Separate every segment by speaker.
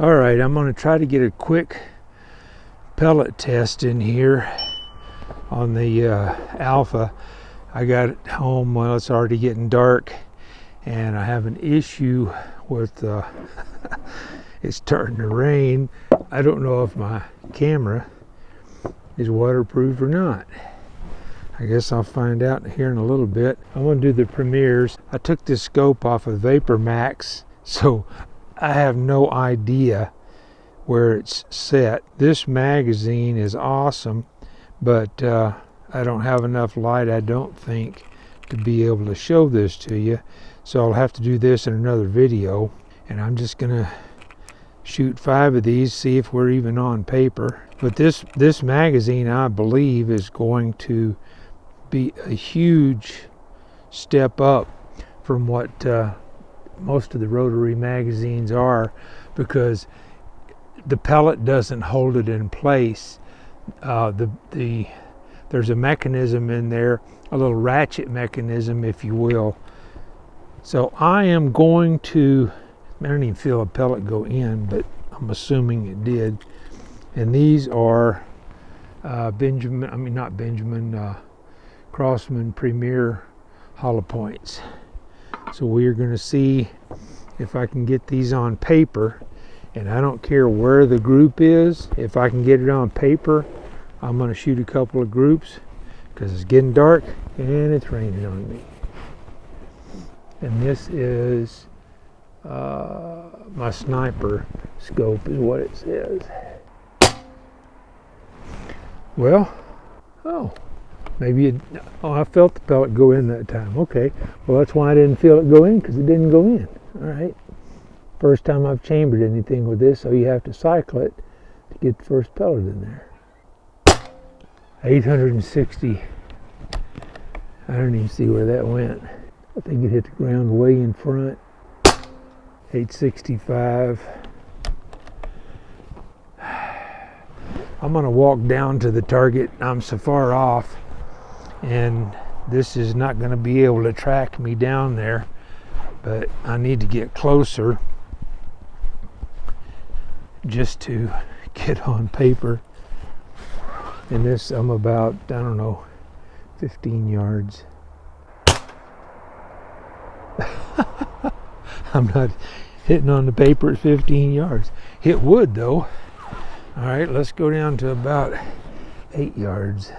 Speaker 1: All right, I'm going to try to get a quick pellet test in here on the Alpha. I got it home, well, it's already getting dark, and I have an issue with it's starting to rain. I don't know if my camera is waterproof or not. I guess I'll find out here in a little bit. I'm going to do the premieres. I took this scope off of Vapor Max, so I have no idea where it's set. This magazine is awesome, but I don't have enough light, I don't think, to be able to show this to you. So I'll have to do this in another video, and I'm just gonna shoot 5 of these, see if we're even on paper. But this magazine, I believe, is going to be a huge step up from what most of the rotary magazines are, because the pellet doesn't hold it in place. There's a mechanism in there, a little ratchet mechanism, if you will. So I am going to, I don't even feel a pellet go in, but I'm assuming it did. And these are Crossman Premier hollow points. So we are going to see if I can get these on paper, and I don't care where the group is. If I can get it on paper, I'm going to shoot a couple of groups, because it's getting dark and it's raining on me. And this is my sniper scope is what it says. Well, I felt the pellet go in that time. Okay, well, that's why I didn't feel it go in, because it didn't go in. All right, first time I've chambered anything with this, so you have to cycle it to get the first pellet in there. 860. I don't even see where that went. I think it hit the ground way in front. 865. I'm going to walk down to the target. I'm so far off, and this is not going to be able to track me down there, but I need to get closer just to get on paper. In this, I'm about, I don't know, 15 yards. I'm not hitting on the paper at 15 yards. Hit wood though. All right, let's go down to about 8 yards.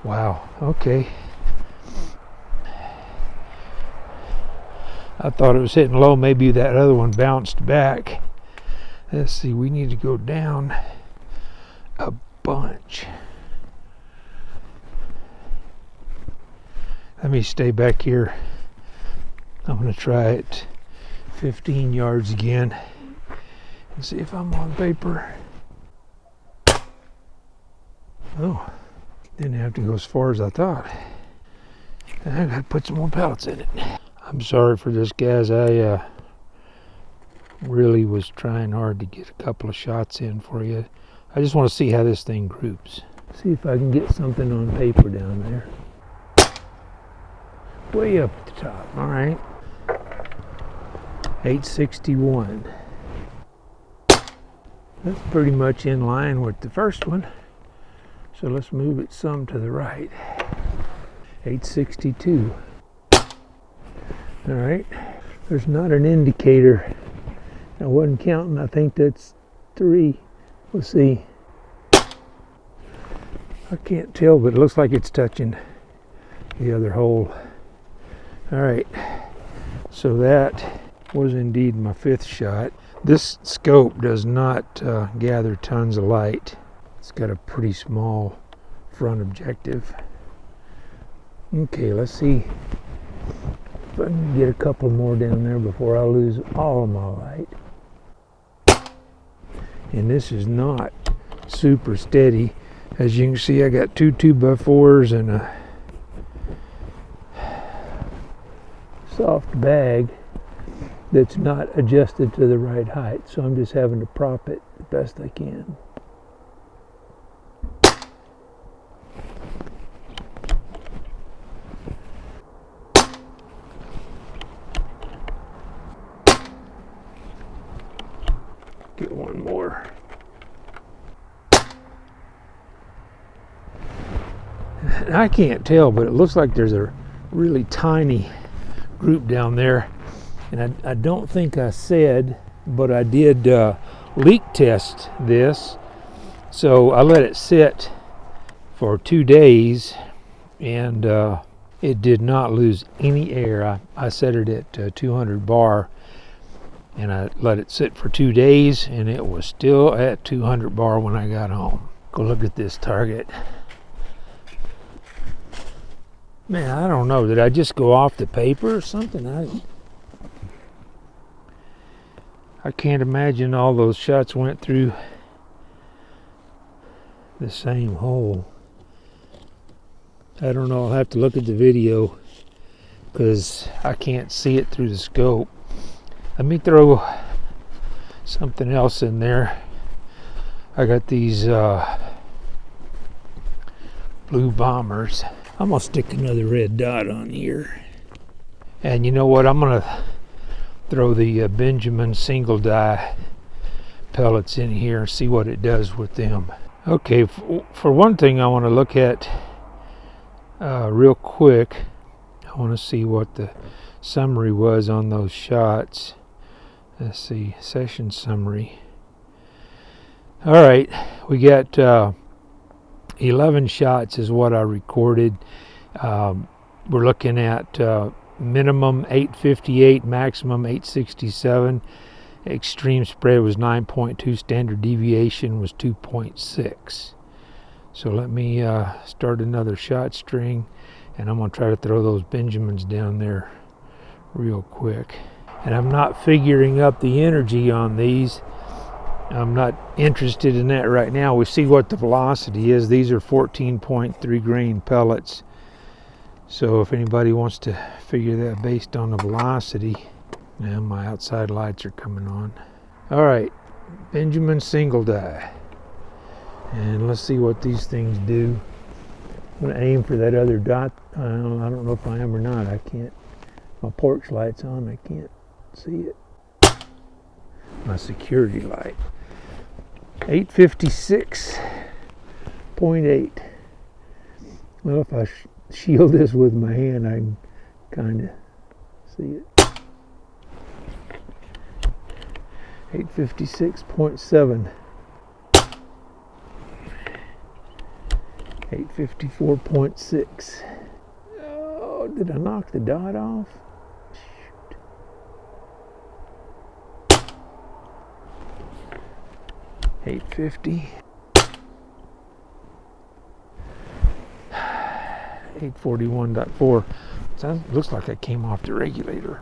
Speaker 1: Wow, okay. I thought it was hitting low. Maybe that other one bounced back. Let's see, we need to go down a bunch. Let me stay back here. I'm going to try it 15 yards again and see if I'm on paper. Oh, didn't have to go as far as I thought. I got to put some more pellets in it. I'm sorry for this, guys. I really was trying hard to get a couple of shots in for you. I just want to see how this thing groups. See if I can get something on paper down there. Way up at the top. All right. 861. That's pretty much in line with the first one. So let's move it some to the right. 862. All right. There's not an indicator. I wasn't counting. I think that's 3. Let's see. I can't tell, but it looks like it's touching the other hole. All right. So that was indeed my 5th shot. This scope does not gather tons of light. It's got a pretty small front objective. Okay, let's see if I can get a couple more down there before I lose all of my light. And this is not super steady. As you can see, I got 2 2x4s and a soft bag that's not adjusted to the right height, so I'm just having to prop it the best I can. Get one more. I can't tell, but it looks like there's a really tiny group down there. And I don't think I said, but I did leak test this. So I let it sit for 2 days, and it did not lose any air. I set it at 200 bar, and I let it sit for 2 days, and it was still at 200 bar when I got home. Go look at this target. Man, I don't know. Did I just go off the paper or something? I can't imagine all those shots went through the same hole. I don't know. I'll have to look at the video because I can't see it through the scope. Let me throw something else in there. I got these blue bombers. I'm gonna stick another red dot on here. And you know what? I'm gonna throw the Benjamin single die pellets in here and see what it does with them. Okay, for one thing, I want to look at real quick. I want to see what the summary was on those shots. Let's see, session summary. All right, we got 11 shots is what I recorded. We're looking at minimum 858, maximum 867. Extreme spread was 9.2, standard deviation was 2.6. So let me start another shot string, and I'm going to try to throw those Benjamins down there real quick. And I'm not figuring up the energy on these. I'm not interested in that right now. We see what the velocity is. These are 14.3 grain pellets. So if anybody wants to figure that based on the velocity, and my outside lights are coming on. All right, Benjamin single die. And let's see what these things do. I'm gonna aim for that other dot. I don't know if I am or not. I can't. My porch light's on. I can't see it. My security light. 856.8. Well, if I shield this with my hand, I can kind of see it. 856.7. 854.6. Oh, did I knock the dot off? Shoot. 850. 841.4. Sounds, looks like I came off the regulator.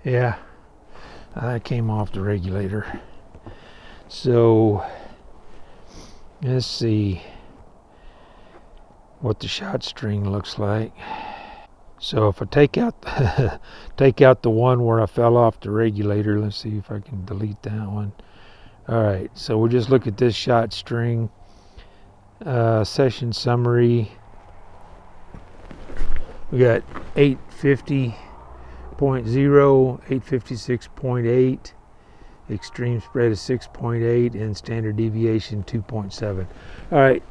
Speaker 1: Yeah, I came off the regulator. So let's see what the shot string looks like. So if I take out take out the one where I fell off the regulator, let's see if I can delete that one. All right, so we'll just look at this shot string. Session summary. We got 850.0, 856.8. Extreme spread is 6.8 and standard deviation 2.7. All right,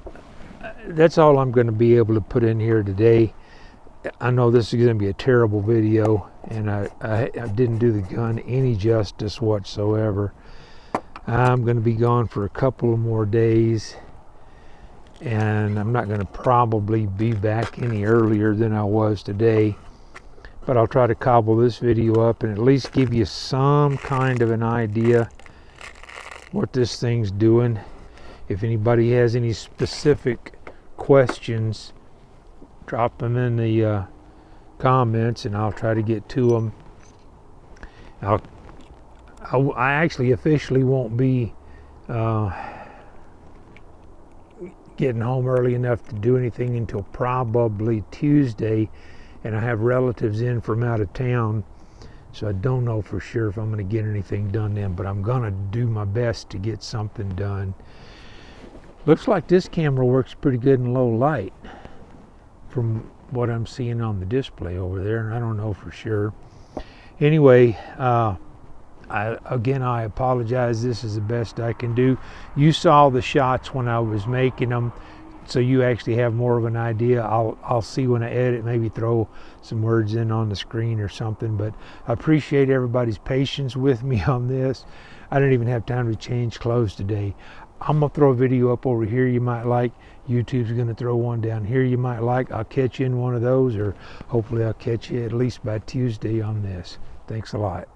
Speaker 1: that's all I'm going to be able to put in here today. I know this is going to be a terrible video, and I didn't do the gun any justice whatsoever. I'm going to be gone for a couple of more days, and I'm not going to probably be back any earlier than I was today. But I'll try to cobble this video up and at least give you some kind of an idea what this thing's doing. If anybody has any specific questions, drop them in the comments and I'll try to get to them. I actually officially won't be getting home early enough to do anything until probably Tuesday. And I have relatives in from out of town, so I don't know for sure if I'm going to get anything done then, but I'm going to do my best to get something done. Looks like this camera works pretty good in low light from what I'm seeing on the display over there. I don't know for sure. Anyway, again, I apologize. This is the best I can do. You saw the shots when I was making them, so you actually have more of an idea. I'll see when I edit, maybe throw some words in on the screen or something. But I appreciate everybody's patience with me on this. I didn't even have time to change clothes today. I'm gonna throw a video up over here you might like. YouTube's gonna throw one down here you might like. I'll catch you in one of those, or hopefully I'll catch you at least by Tuesday on this. Thanks a lot.